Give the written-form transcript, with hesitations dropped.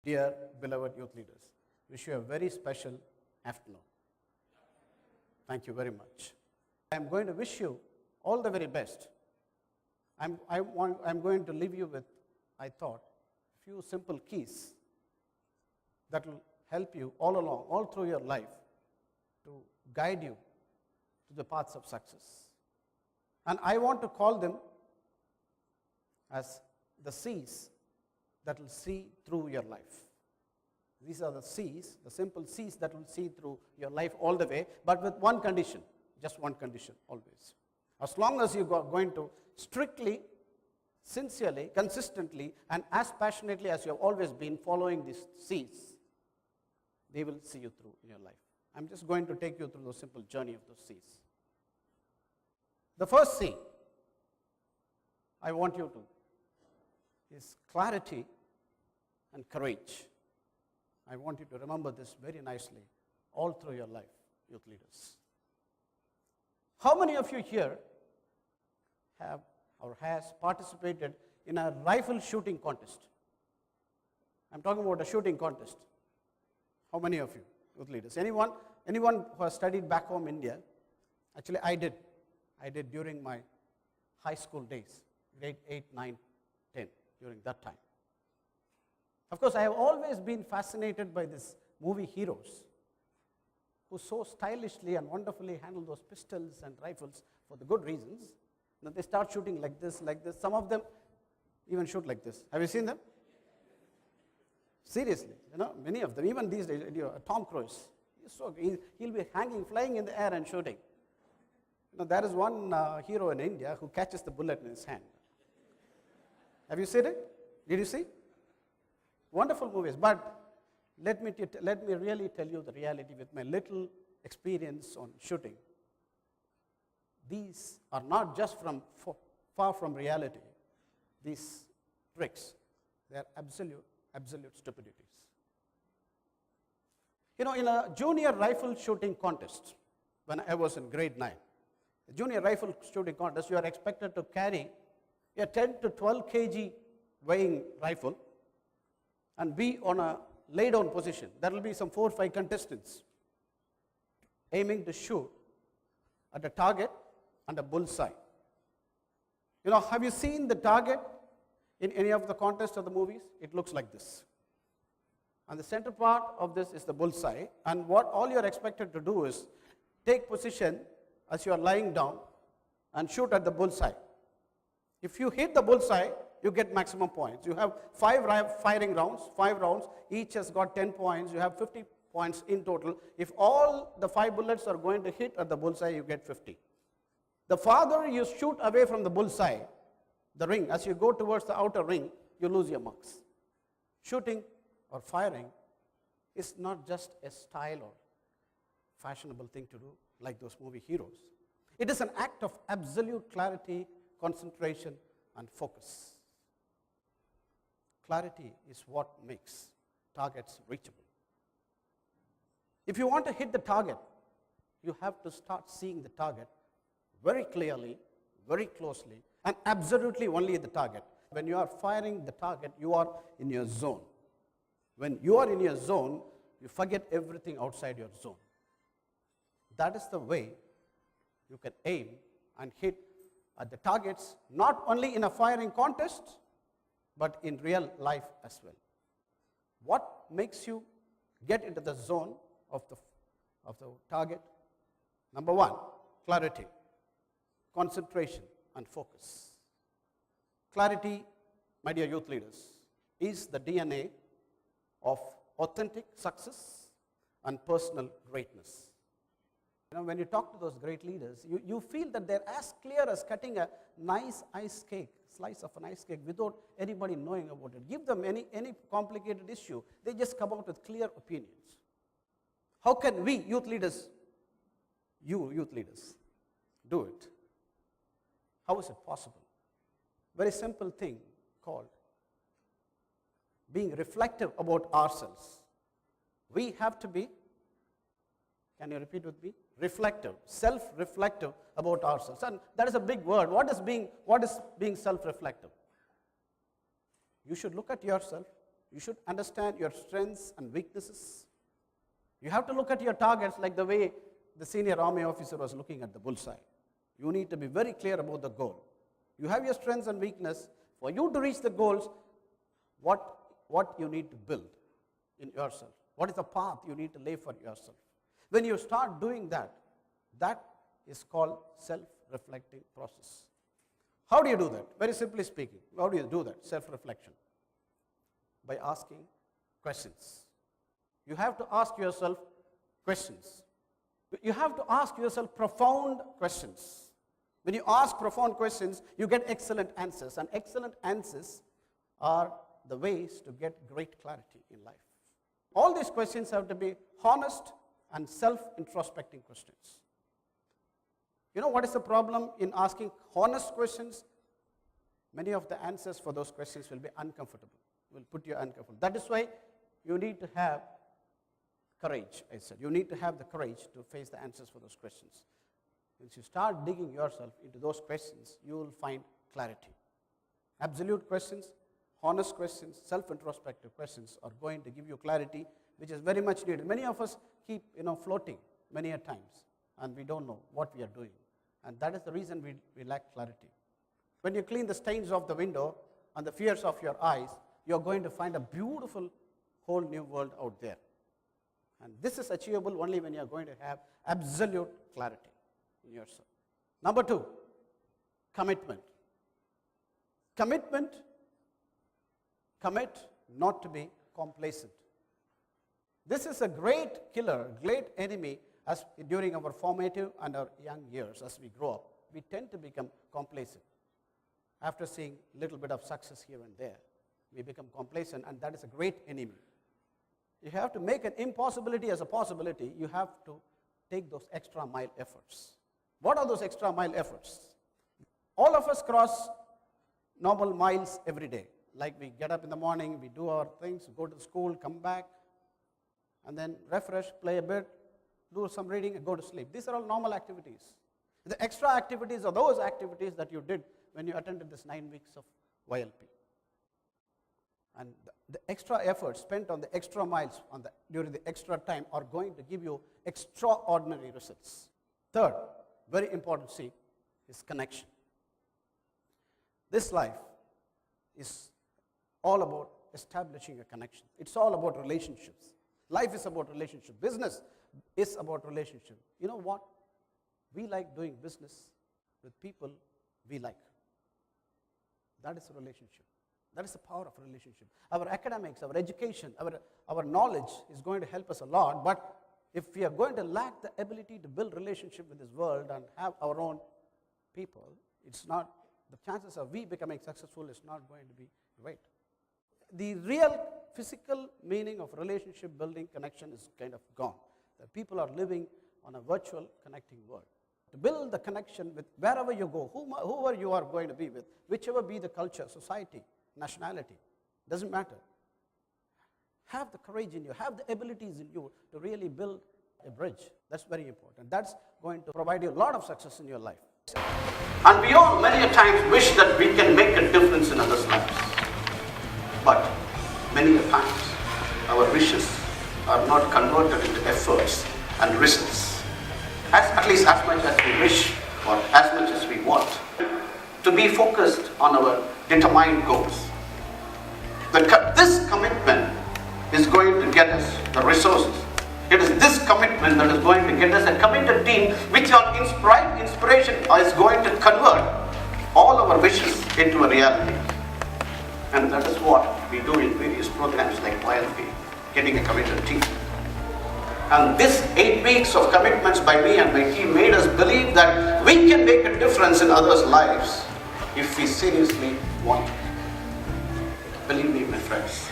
Dear beloved youth leaders, wish you a very special afternoon. Thank you very much. I am going to wish you all the very best. I'm going to leave you with, I thought, a few simple keys that will help you all along, all through your life, to guide you to the paths of success. And I want to call them as the C's that will see through your life. These are the C's, the simple C's that will see through your life all the way, but with one condition, just one condition always. As long as you are going to strictly, sincerely, consistently, and as passionately as you have always been following these C's, they will see you through in your life. I'm just going to take you through the simple journey of those C's. The first C I want you to is clarity and courage. I want you to remember this very nicely all through your life, youth leaders. How many of you here have or has participated in a rifle shooting contest? I'm talking about a shooting contest. How many of you, youth leaders? Anyone who has studied back home in India? Actually, I did. I did during my high school days, grade 8, 9, 10, during that time. Of course, I have always been fascinated by these movie heroes who so stylishly and wonderfully handle those pistols and rifles for the good reasons. You know, they start shooting like this, like this. Some of them even shoot like this. Have you seen them? Seriously, you know, many of them, even these days, Tom Cruise, he'll be hanging, flying in the air and shooting. You know, there is one hero in India who catches the bullet in his hand. Have you seen it? Did you see? Wonderful movies, but let me really tell you the reality with my little experience on shooting. These are not just far from reality. These tricks, they are absolute stupidities. You know, in a junior rifle shooting contest, when I was in grade 9, a junior rifle shooting contest, you are expected to carry a 10 to 12 kg weighing rifle and be on a lay-down position. There will be some 4 or 5 contestants aiming to shoot at a target and a bullseye. You know, have you seen the target in any of the contests or the movies? It looks like this. And the center part of this is the bullseye, and what all you are expected to do is take position as you are lying down and shoot at the bullseye. If you hit the bullseye, you get maximum points. You have 5 firing rounds, 5 rounds, each has got 10 points, you have 50 points in total. If all the 5 bullets are going to hit at the bullseye, you get 50. The farther you shoot away from the bullseye, the ring, as you go towards the outer ring, you lose your marks. Shooting or firing is not just a style or fashionable thing to do like those movie heroes. It is an act of absolute clarity, concentration, and focus. Clarity is what makes targets reachable. If you want to hit the target, you have to start seeing the target very clearly, very closely, and absolutely only the target. When you are firing the target, you are in your zone. When you are in your zone, you forget everything outside your zone. That is the way you can aim and hit at the targets, not only in a firing contest, but in real life as well. What makes you get into the zone of the target? Number 1, clarity, concentration, and focus. Clarity, my dear youth leaders, is the DNA of authentic success and personal greatness. You know, when you talk to those great leaders, you feel that they're as clear as cutting a nice ice cake, slice of an ice cake, without anybody knowing about it. Give them any complicated issue, they just come out with clear opinions. How can we, youth leaders, youth leaders, do it? How is it possible? Very simple thing called being reflective about ourselves. We have to be, can you repeat with me? Reflective, self-reflective about ourselves. And that is a big word. What is being self-reflective? You should look at yourself You should understand your strengths and weaknesses. You have to look at your targets like the way the senior army officer was looking at the bullseye. You need to be very clear about the goal. You have your strengths and weakness. For you to reach the goals, what you need to build in yourself. What is the path you need to lay for yourself? When you start doing that, that is called self-reflecting process. How do you do that? Very simply speaking, how do you do that, self-reflection? By asking questions. You have to ask yourself questions. You have to ask yourself profound questions. When you ask profound questions, you get excellent answers, and excellent answers are the ways to get great clarity in life. All these questions have to be honest and self-introspecting questions. You know what is the problem in asking honest questions? Many of the answers for those questions will be uncomfortable, will put you uncomfortable. That is why you need to have courage, I said. You need to have the courage to face the answers for those questions. Once you start digging yourself into those questions, you will find clarity. Absolute questions, honest questions, self-introspective questions are going to give you clarity, which is very much needed. Many of us keep floating many a times, and we don't know what we are doing. And that is the reason we lack clarity. When you clean the stains of the window and the fears of your eyes, you're going to find a beautiful whole new world out there. And this is achievable only when you're going to have absolute clarity in yourself. Number 2, commitment. Commitment. Commit not to be complacent. This is a great killer, great enemy as during our formative and our young years. As we grow up, we tend to become complacent. After seeing a little bit of success here and there, we become complacent, and that is a great enemy. You have to make an impossibility as a possibility. You have to take those extra mile efforts. What are those extra mile efforts? All of us cross normal miles every day. Like we get up in the morning, we do our things, go to school, come back, and then refresh, play a bit, do some reading, and go to sleep. These are all normal activities. The extra activities are those activities that you did when you attended this 9 weeks of YLP. And the extra effort spent on the extra miles during the extra time are going to give you extraordinary results. Third, very important C, is connection. This life is all about establishing a connection. It's all about relationships. Life is about relationship. Business is about relationship. You know what? We like doing business with people we like. That is a relationship. That is the power of a relationship. Our academics, our education, our knowledge is going to help us a lot, but if we are going to lack the ability to build relationship with this world and have our own people, it's not, the chances of we becoming successful is not going to be great. The real physical meaning of relationship building connection is kind of gone. The people are living on a virtual connecting world. To build the connection with wherever you go, whoever you are going to be with, whichever be the culture, society, nationality, doesn't matter. Have the courage in you, have the abilities in you to really build a bridge. That's very important. That's going to provide you a lot of success in your life. And we all many a times wish that we can make a difference in others' lives. But many a times our wishes are not converted into efforts and results. At least as much as we wish or as much as we want. To be focused on our determined goals. This commitment is going to get us the resources. It is this commitment that is going to get us a committed team which on inspiration is going to convert all our wishes into a reality. And that is what we do in various programs like YLP, getting a committed team. And this 8 weeks of commitments by me and my team made us believe that we can make a difference in others' lives if we seriously want it. Believe me, my friends.